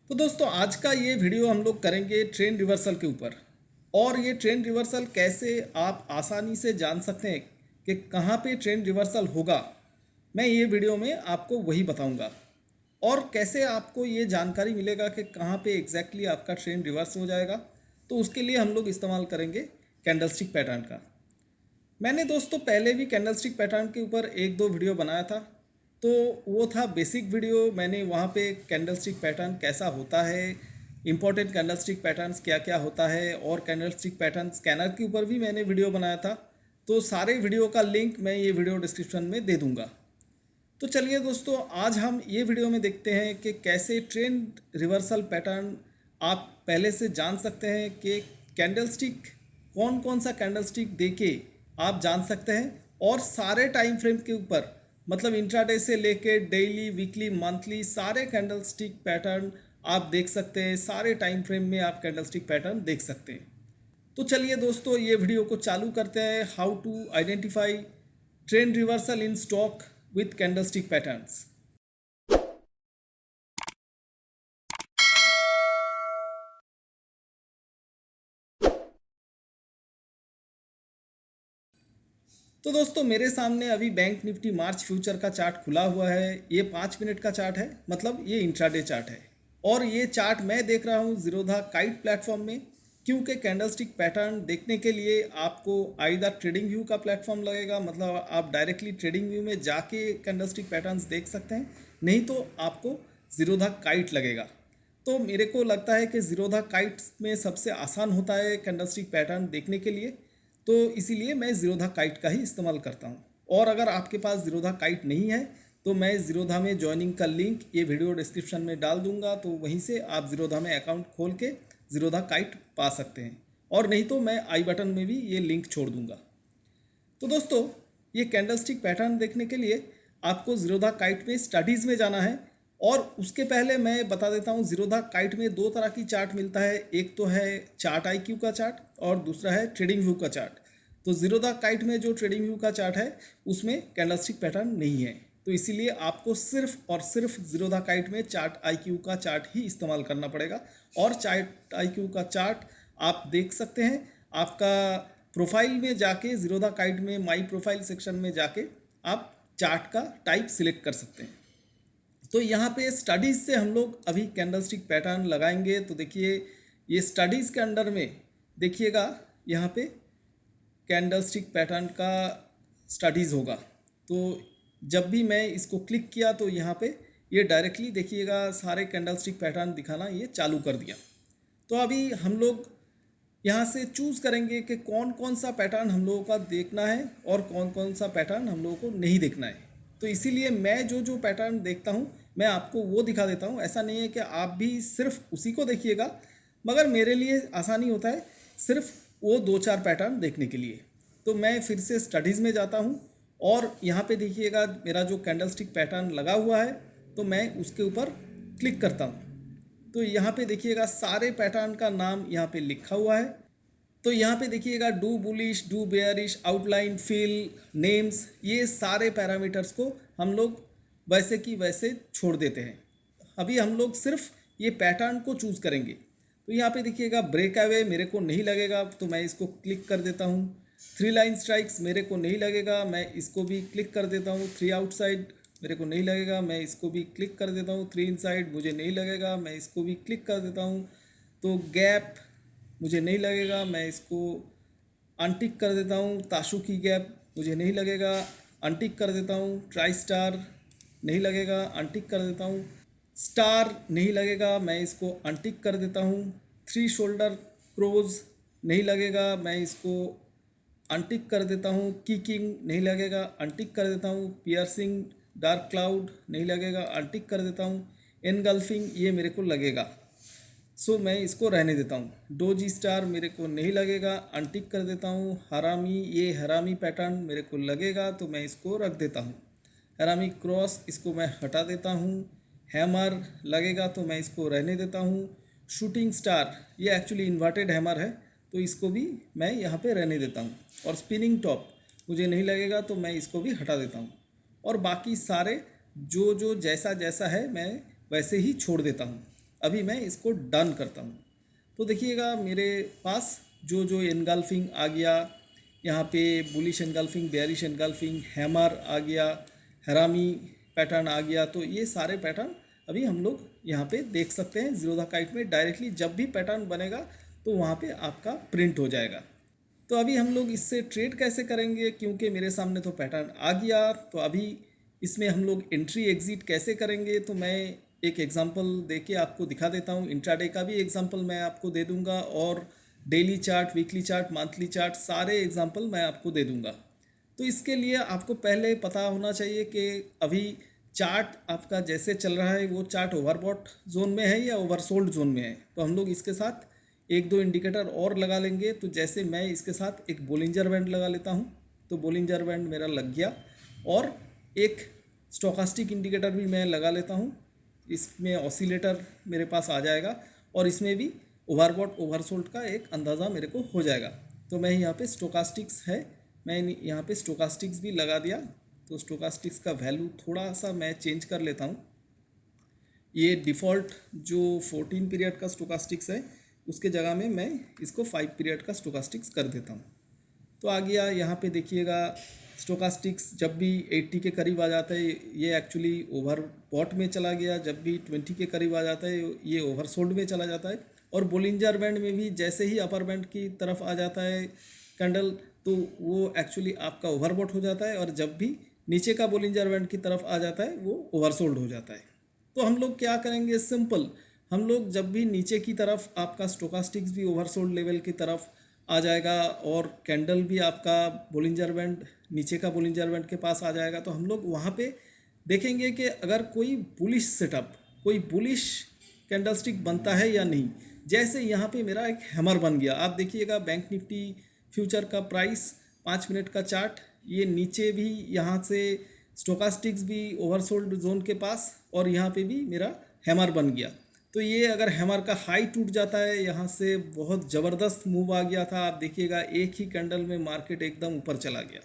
तो दोस्तों आज का ये वीडियो हम लोग करेंगे ट्रेन रिवर्सल के ऊपर। और ये ट्रेन रिवर्सल कैसे आप आसानी से जान सकते हैं कि कहाँ पे ट्रेन रिवर्सल होगा, मैं ये वीडियो में आपको वही बताऊंगा। और कैसे आपको ये जानकारी मिलेगा कि कहाँ पे एग्जैक्टली आपका ट्रेन रिवर्स हो जाएगा, तो उसके लिए हम लोग इस्तेमाल करेंगे कैंडलस्टिक पैटर्न का। मैंने दोस्तों पहले भी कैंडलस्टिक पैटर्न के ऊपर एक दो वीडियो बनाया था। तो वो था बेसिक वीडियो। मैंने वहाँ पे कैंडलस्टिक पैटर्न कैसा होता है, इंपॉर्टेंट कैंडलस्टिक पैटर्न्स क्या क्या होता है, और कैंडलस्टिक पैटर्न स्कैनर के ऊपर भी मैंने वीडियो बनाया था। तो सारे वीडियो का लिंक मैं ये वीडियो डिस्क्रिप्शन में दे दूँगा। तो चलिए दोस्तों, आज हम ये वीडियो में देखते हैं कि कैसे ट्रेंड रिवर्सल पैटर्न आप पहले से जान सकते हैं कि कैंडलस्टिक कौन कौन सा कैंडलस्टिक देके आप जान सकते हैं। और सारे टाइम फ्रेम के ऊपर, मतलब इंट्राडे से लेके डेली, वीकली, मंथली, सारे कैंडलस्टिक पैटर्न आप देख सकते हैं। सारे टाइम फ्रेम में आप कैंडलस्टिक पैटर्न देख सकते हैं। तो चलिए दोस्तों, ये वीडियो को चालू करते हैं। How to identify trend reversal in stock with candlestick patterns. तो दोस्तों, मेरे सामने अभी बैंक निफ्टी मार्च फ्यूचर का चार्ट खुला हुआ है। ये 5 मिनट का चार्ट है, मतलब ये इंट्राडे चार्ट है। और ये चार्ट मैं देख रहा हूँ जीरोधा काइट प्लेटफॉर्म में, क्योंकि कैंडलस्टिक पैटर्न देखने के लिए आपको आइदर ट्रेडिंग व्यू का प्लेटफॉर्म लगेगा, मतलब आप डायरेक्टली ट्रेडिंग व्यू में जाके कैंडलस्टिक पैटर्न्स देख सकते हैं, नहीं तो आपको जीरोधा काइट लगेगा। तो मेरे को लगता है कि जीरोधा काइट में सबसे आसान होता है कैंडलस्टिक पैटर्न देखने के लिए। तो इसीलिए मैं जीरोधा काइट का ही इस्तेमाल करता हूँ। और अगर आपके पास जीरोधा काइट नहीं है तो मैं जीरोधा में ज्वाइनिंग का लिंक ये वीडियो डिस्क्रिप्शन में डाल दूंगा, तो वहीं से आप जीरोधा में अकाउंट खोल के जीरोधा काइट पा सकते हैं। और नहीं तो मैं आई बटन में भी ये लिंक छोड़ दूंगा। तो दोस्तों, ये कैंडलस्टिक पैटर्न देखने के लिए आपको जीरोधा काइट में स्टडीज़ में जाना है। और उसके पहले मैं बता देता हूँ, जीरोधा काइट में दो तरह की चार्ट मिलता है। एक तो है चार्ट आईक्यू का चार्ट और दूसरा है ट्रेडिंग व्यू का चार्ट। तो जीरोधा काइट में जो ट्रेडिंग व्यू का चार्ट है उसमें कैंडलस्टिक पैटर्न नहीं है। तो इसीलिए आपको सिर्फ और सिर्फ जीरोधा काइट में चार्ट आईक्यू का चार्ट ही इस्तेमाल करना पड़ेगा। और चार्ट आईक्यू का चार्ट आप देख सकते हैं। आपका प्रोफाइल में जाके, जीरोधा काइट में माई प्रोफाइल सेक्शन में जाके आप चार्ट का टाइप सिलेक्ट कर सकते हैं। तो यहाँ पे स्टडीज़ से हम लोग अभी कैंडलस्टिक पैटर्न लगाएंगे। तो देखिए, ये स्टडीज़ के अंडर में देखिएगा, यहाँ पे कैंडलस्टिक पैटर्न का स्टडीज़ होगा। तो जब भी मैं इसको क्लिक किया तो यहाँ पे ये डायरेक्टली देखिएगा सारे कैंडलस्टिक पैटर्न दिखाना ये चालू कर दिया। तो अभी हम लोग यहाँ से चूज़ करेंगे कि कौन कौन सा पैटर्न हम लोगों का देखना है और कौन कौन सा पैटर्न हम लोगों को नहीं देखना है। तो इसीलिए मैं जो जो पैटर्न देखता हूँ मैं आपको वो दिखा देता हूँ। ऐसा नहीं है कि आप भी सिर्फ उसी को देखिएगा, मगर मेरे लिए आसानी होता है सिर्फ वो दो चार पैटर्न देखने के लिए। तो मैं फिर से स्टडीज़ में जाता हूँ और यहाँ पे देखिएगा मेरा जो कैंडलस्टिक पैटर्न लगा हुआ है, तो मैं उसके ऊपर क्लिक करता हूँ। तो यहाँ पे देखिएगा सारे पैटर्न का नाम यहाँ पे लिखा हुआ है। तो यहाँ पे देखिएगा do bullish, do bearish, outline, fill, names, ये सारे पैरामीटर्स को हम लोग वैसे की वैसे छोड़ देते हैं। अभी हम लोग सिर्फ ये पैटर्न को चूज़ करेंगे। तो यहाँ पे देखिएगा ब्रेक अवे मेरे को नहीं लगेगा, तो मैं इसको क्लिक कर देता हूँ। थ्री लाइन स्ट्राइक्स मेरे को नहीं लगेगा, मैं इसको भी क्लिक कर देता हूँ। थ्री आउटसाइड मेरे को नहीं लगेगा, मैं इसको भी क्लिक कर देता हूँ। थ्री इनसाइड मुझे नहीं लगेगा, मैं इसको भी क्लिक कर देता हूँ। तो गैप मुझे नहीं लगेगा, मैं इसको अनटिक कर देता हूँ। ताशु की गैप मुझे नहीं लगेगा, अनटिक कर देता हूँ। ट्राई स्टार नहीं लगेगा, अनटिक कर देता हूँ। स्टार नहीं लगेगा, मैं इसको अनटिक कर देता हूँ। थ्री शोल्डर क्रोज नहीं लगेगा, मैं इसको अनटिक कर देता हूँ। किकिंग नहीं लगेगा, अनटिक कर देता हूँ। पियर्सिंग डार्क क्लाउड नहीं लगेगा, अनटिक कर देता हूँ। एनगल्फिंग ये मेरे को लगेगा, सो मैं इसको रहने देता हूँ। डोजी स्टार मेरे को नहीं लगेगा, अनटिक कर देता हूँ। हरामी, ये हरामी पैटर्न मेरे को लगेगा, तो मैं इसको रख देता हूँ। हरामी क्रॉस इसको मैं हटा देता हूँ। हैमर लगेगा, तो मैं इसको रहने देता हूँ। शूटिंग स्टार ये एक्चुअली इन्वर्टेड हैमर है, तो इसको भी मैं यहाँ पे रहने देता हूँ। और स्पिनिंग टॉप मुझे नहीं लगेगा, तो मैं इसको भी हटा देता हूँ। और बाकी सारे जो जो जैसा जैसा है मैं वैसे ही छोड़ देता हूँ। अभी मैं इसको डन करता हूँ। तो देखिएगा मेरे पास जो जो एनगल्फिंग आ गया, यहाँ पे bullish engulfing, bearish engulfing, hammer आ गया, हरामी पैटर्न आ गया। तो ये सारे पैटर्न अभी हम लोग यहाँ पे देख सकते हैं ज़ीरोधा काइट में डायरेक्टली। जब भी पैटर्न बनेगा तो वहाँ पे आपका प्रिंट हो जाएगा। तो अभी हम लोग इससे ट्रेड कैसे करेंगे, क्योंकि मेरे सामने तो पैटर्न आ गया। तो अभी इसमें हम लोग एंट्री एग्जिट कैसे करेंगे, तो मैं एक एग्जांपल देके आपको दिखा देता हूँ। इंट्राडे का भी एग्जांपल मैं आपको दे दूंगा और daily chart, weekly chart, monthly chart, सारे एग्जांपल मैं आपको दे दूंगा। तो इसके लिए आपको पहले पता होना चाहिए कि अभी चार्ट आपका जैसे चल रहा है वो चार्ट ओवरबॉट जोन में है या ओवरसोल्ड जोन में है। तो हम लोग इसके साथ एक दो इंडिकेटर और लगा लेंगे। तो जैसे मैं इसके साथ एक बोलिंजर बैंड लगा लेता हूँ, तो बोलिंजर बैंड मेरा लग गया। और एक स्टोकास्टिक इंडिकेटर भी मैं लगा लेता हूँ, इसमें ऑसिलेटर मेरे पास आ जाएगा और इसमें भी ओवरबॉट ओवरसोल्ड का एक अंदाज़ा मेरे को हो जाएगा। तो मैं यहाँ पे स्टोकास्टिक्स है, मैं यहाँ पे स्टोकास्टिक्स भी लगा दिया। तो स्टोकास्टिक्स का वैल्यू थोड़ा सा मैं चेंज कर लेता हूँ। ये डिफ़ॉल्ट जो 14 पीरियड का स्टोकास्टिक्स है उसके जगह में मैं इसको 5 पीरियड का स्टोकास्टिक्स कर देता हूँ। तो आ गया यहाँ पे देखिएगा स्टोकास्टिक्स जब भी 80 के करीब आ जाता है ये एक्चुअली ओवरबॉट में चला गया, जब भी 20 के करीब आ जाता है ये ओवरसोल्ड में चला जाता है। और बोलिंजर बैंड में भी जैसे ही अपर बैंड की तरफ आ जाता है कैंडल तो वो एक्चुअली आपका ओवरबॉट हो जाता है, और जब भी नीचे का बोलिंजर बैंड की तरफ आ जाता है वो ओवरसोल्ड हो जाता है। तो हम लोग क्या करेंगे, सिंपल, हम लोग जब भी नीचे की तरफ आपका स्टोकास्टिक्स भी ओवरसोल्ड लेवल की तरफ आ जाएगा और कैंडल भी आपका बोलिंजर बैंड, नीचे का बोलिंजर बैंड के पास आ जाएगा, तो हम लोग वहाँ पे देखेंगे कि अगर कोई बुलिश सेटअप, कोई बुलिश कैंडलस्टिक बनता है या नहीं। जैसे यहाँ पे मेरा एक हैमर बन गया, आप देखिएगा बैंक निफ्टी फ्यूचर का प्राइस 5 मिनट का चार्ट, ये नीचे भी यहाँ से स्टोकास्टिक्स भी ओवरसोल्ड जोन के पास और यहाँ पे भी मेरा हैमर बन गया। तो ये अगर हैमर का हाई टूट जाता है, यहाँ से बहुत ज़बरदस्त मूव आ गया था, आप देखिएगा एक ही कैंडल में मार्केट एकदम ऊपर चला गया।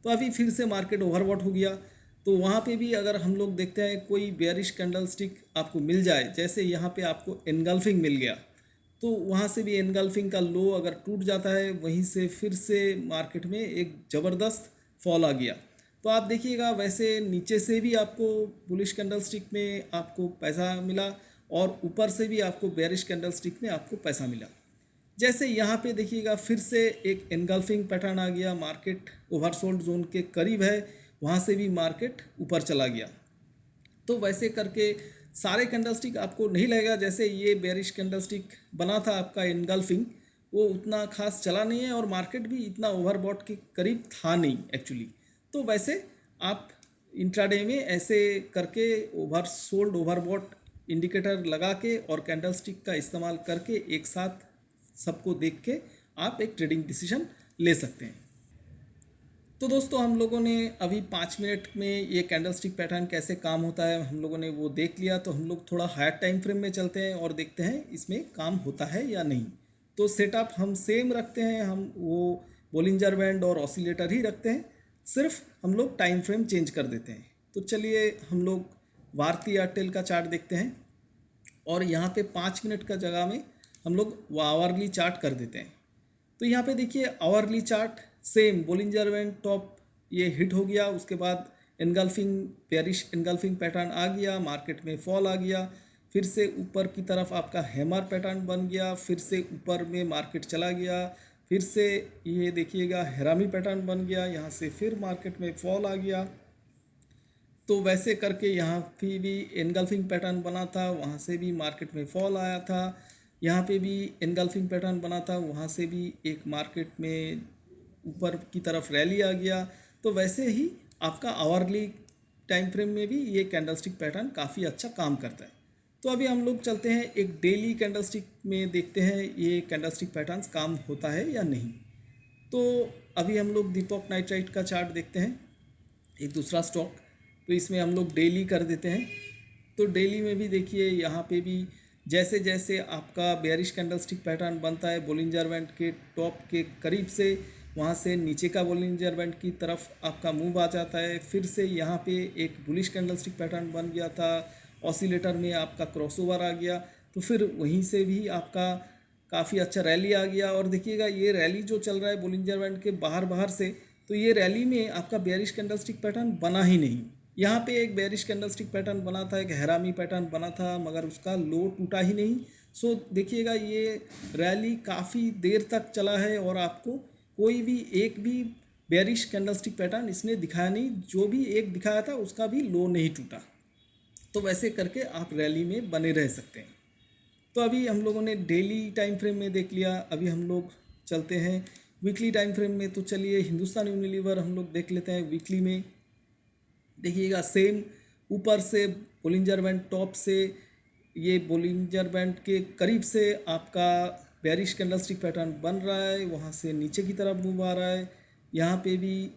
तो अभी फिर से मार्केट ओवरबॉट हो गया। तो वहाँ पे भी अगर हम लोग देखते हैं कोई बेयरिश कैंडल स्टिक आपको मिल जाए, जैसे यहाँ पे आपको एनगल्फिंग मिल गया, तो वहाँ से भी एनगल्फिंग का लो अगर टूट जाता है, वहीं से फिर से मार्केट में एक ज़बरदस्त फॉल आ गया। तो आप देखिएगा वैसे नीचे से भी आपको बुलिश कैंडल स्टिक में आपको पैसा मिला और ऊपर से भी आपको बेयरिश कैंडल स्टिक में आपको पैसा मिला। जैसे यहाँ पे देखिएगा फिर से एक एनगल्फिंग पैटर्न आ गया, मार्केट ओवरसोल्ड जोन के करीब है, वहाँ से भी मार्केट ऊपर चला गया। तो वैसे करके सारे कैंडलस्टिक आपको नहीं लगेगा, जैसे ये बेयरिश कैंडलस्टिक बना था आपका एनगल्फिंग, वो उतना खास चला नहीं है और मार्केट भी इतना ओवरबॉट के करीब था नहीं एक्चुअली। तो वैसे आप इंट्राडे में ऐसे करके ओवरसोल्ड ओवरबॉट इंडिकेटर लगा के और कैंडलस्टिक का इस्तेमाल करके एक साथ सबको देख के आप एक ट्रेडिंग डिसीजन ले सकते हैं। तो दोस्तों हम लोगों ने अभी 5 मिनट में ये कैंडलस्टिक पैटर्न कैसे काम होता है हम लोगों ने वो देख लिया। तो हम लोग थोड़ा हायर टाइम फ्रेम में चलते हैं और देखते हैं इसमें काम होता है या नहीं। तो सेटअप हम सेम रखते हैं, हम वो बोलिंजर बैंड और ऑसिलेटर ही रखते हैं, सिर्फ हम लोग टाइम फ्रेम चेंज कर देते हैं। तो चलिए हम लोग भारती एयरटेल का चार्ट देखते हैं और यहाँ पे 5 मिनट का जगह में हम लोग आवरली चार्ट कर देते हैं। तो यहाँ पे देखिए hourly chart same Bollinger band top ये हिट हो गया, उसके बाद एनगल्फिंग बेयरिश एनगल्फिंग पैटर्न आ गया, मार्केट में फॉल आ गया, फिर से ऊपर की तरफ आपका हैमर पैटर्न बन गया, फिर से ऊपर में मार्केट चला गया, फिर से ये देखिएगा हैरामी पैटर्न बन गया, यहाँ से फिर मार्केट में फॉल आ गया। तो वैसे करके यहाँ पे भी एनगल्फिंग पैटर्न बना था, वहाँ से भी मार्केट में फॉल आया था, यहाँ पे भी एनगल्फिंग पैटर्न बना था, वहाँ से भी एक मार्केट में ऊपर की तरफ रैली आ गया। तो वैसे ही आपका आवरली टाइम फ्रेम में भी ये कैंडलस्टिक पैटर्न काफ़ी अच्छा काम करता है। तो अभी हम लोग चलते हैं एक डेली कैंडलस्टिक में, देखते हैं ये कैंडलस्टिक पैटर्न्स काम होता है या नहीं। तो अभी हम लोग दीपक नाइट्राइट का चार्ट देखते हैं, एक दूसरा स्टॉक। तो इसमें हम लोग डेली कर देते हैं। तो डेली में भी देखिए यहाँ पे भी जैसे जैसे आपका बेयरिश कैंडलस्टिक पैटर्न बनता है बोलिंजर बैंड के टॉप के करीब से, वहाँ से नीचे का बोलिंजर बैंड की तरफ आपका मूव आ जाता है। फिर से यहाँ पे एक बुलिश कैंडलस्टिक पैटर्न बन गया था, ऑसिलेटर में आपका क्रॉसओवर आ गया। तो फिर वहीं से भी आपका काफ़ी अच्छा रैली आ गया। और देखिएगा ये रैली जो चल रहा है बोलिंजर बैंड के बाहर से, तो ये रैली में आपका बेयरिश कैंडलस्टिक पैटर्न बना ही नहीं। यहाँ पे एक बेयरिश कैंडलस्टिक पैटर्न बना था, एक हैरामी पैटर्न बना था, मगर उसका लो टूटा ही नहीं। सो देखिएगा ये रैली काफ़ी देर तक चला है और आपको कोई भी एक भी बेयरिश कैंडलस्टिक पैटर्न इसने दिखाया नहीं, जो भी एक दिखाया था उसका भी लो नहीं टूटा। तो वैसे करके आप रैली में बने रह सकते हैं। तो अभी हम लोगों ने डेली टाइम फ्रेम में देख लिया, अभी हम लोग चलते हैं वीकली टाइम फ्रेम में। तो चलिए हिंदुस्तान यूनिलीवर हम लोग देख लेते हैं वीकली में। देखिएगा सेम ऊपर से बोलिंजर बैंड टॉप से, ये बोलिंजर बैंड के करीब से आपका बेयरिश कैंडलस्टिक पैटर्न बन रहा है, वहाँ से नीचे की तरफ मूव आ रहा है। यहाँ पे भी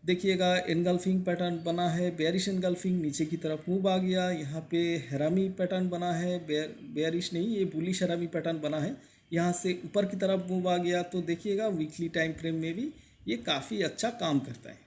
देखिएगा एनगल्फिंग पैटर्न बना है, बेयरिश एनगल्फिंग नीचे की तरफ मूव आ गया। यहाँ पे हैरामी पैटर्न बना है, बेयरिश नहीं ये बुलिश हैरामी पैटर्न बना है, यहाँ से ऊपर की तरफ मूव आ गया। तो देखिएगा वीकली टाइम फ्रेम में भी ये काफ़ी अच्छा काम करता है।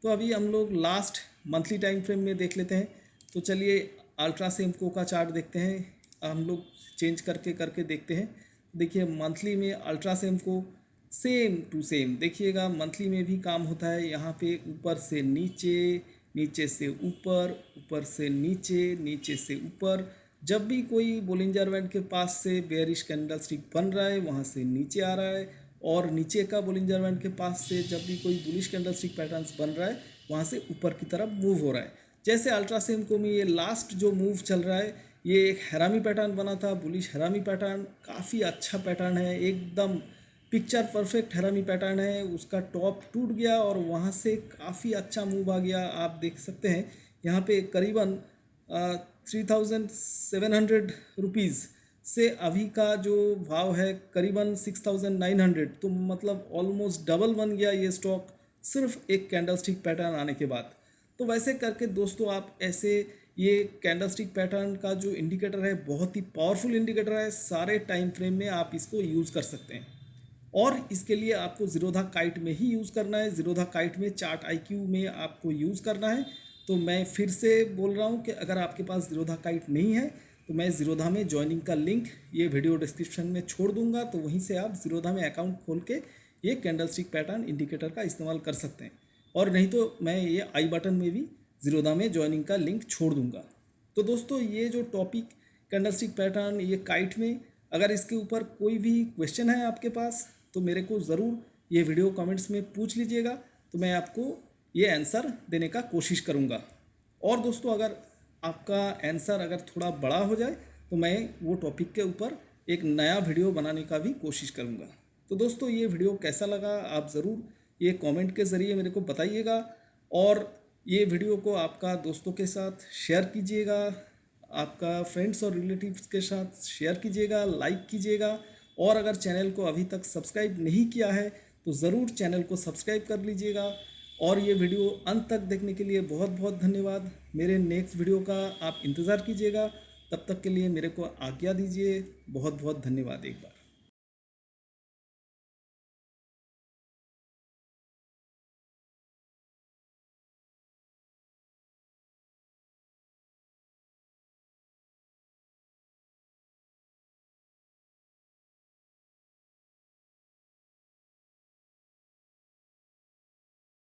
तो अभी हम लोग लास्ट मंथली टाइम फ्रेम में देख लेते हैं। तो चलिए अल्ट्रा सेमको का चार्ट देखते हैं, हम लोग चेंज करके देखते हैं। देखिए मंथली में अल्ट्रा सेमको सेम टू सेम, देखिएगा मंथली में भी काम होता है। यहाँ पे ऊपर से नीचे, नीचे से ऊपर, ऊपर से नीचे, नीचे से ऊपर। जब भी कोई बोलिंजर बैंड के पास से बेयरिश कैंडलस्टिक बन रहा है वहाँ से नीचे आ रहा है, और नीचे का बोलिंजर बैंड के पास से जब भी कोई बुलिश कैंडलस्टिक पैटर्न्स बन रहा है वहाँ से ऊपर की तरफ मूव हो रहा है। जैसे अल्ट्रा सेमको में ये लास्ट जो मूव चल रहा है, ये एक हैरामी पैटर्न बना था, बुलिश हैरामी पैटर्न, काफ़ी अच्छा पैटर्न है, एकदम पिक्चर परफेक्ट हैरामी पैटर्न है। उसका टॉप टूट गया और वहाँ से काफ़ी अच्छा मूव आ गया। आप देख सकते हैं यहाँ पे करीबन 3700 रुपीज़ से अभी का जो भाव है करीबन 6900, तो मतलब ऑलमोस्ट डबल बन गया ये स्टॉक सिर्फ एक कैंडलस्टिक पैटर्न आने के बाद। तो वैसे करके दोस्तों आप ऐसे ये कैंडलस्टिक पैटर्न का जो इंडिकेटर है बहुत ही पावरफुल इंडिकेटर है, सारे टाइम फ्रेम में आप इसको यूज़ कर सकते हैं। और इसके लिए आपको ज़ीरोधा काइट में ही यूज़ करना है, ज़ीरोधा काइट में चार्ट आईक्यू में आपको यूज़ करना है। तो मैं फिर से बोल रहा हूँ कि अगर आपके पास ज़ीरोधा काइट नहीं है तो मैं ज़ीरोधा में ज्वाइनिंग का लिंक ये वीडियो डिस्क्रिप्शन में छोड़ दूंगा, तो वहीं से आप ज़ीरोधा में अकाउंट खोल के ये कैंडलस्टिक पैटर्न इंडिकेटर का इस्तेमाल कर सकते हैं। और नहीं तो मैं ये आई बटन में भी ज़ीरोधा में ज्वाइनिंग का लिंक छोड़ दूंगा। तो दोस्तों ये जो टॉपिक कैंडलस्टिक पैटर्न ये काइट में, अगर इसके ऊपर कोई भी क्वेश्चन है आपके पास तो मेरे को ज़रूर ये वीडियो कमेंट्स में पूछ लीजिएगा, तो मैं आपको ये आंसर देने का कोशिश करूँगा। और दोस्तों अगर आपका आंसर अगर थोड़ा बड़ा हो जाए तो मैं वो टॉपिक के ऊपर एक नया वीडियो बनाने का भी कोशिश करूँगा। तो दोस्तों ये वीडियो कैसा लगा आप ज़रूर ये कमेंट के ज़रिए मेरे को बताइएगा, और ये वीडियो को आपका दोस्तों के साथ शेयर कीजिएगा, आपका फ्रेंड्स और रिलेटिव्स के साथ शेयर कीजिएगा, लाइक कीजिएगा। और अगर चैनल को अभी तक सब्सक्राइब नहीं किया है तो ज़रूर चैनल को सब्सक्राइब कर लीजिएगा। और ये वीडियो अंत तक देखने के लिए बहुत बहुत धन्यवाद। मेरे नेक्स्ट वीडियो का आप इंतज़ार कीजिएगा, तब तक के लिए मेरे को आज्ञा दीजिए। बहुत बहुत धन्यवाद एक बार।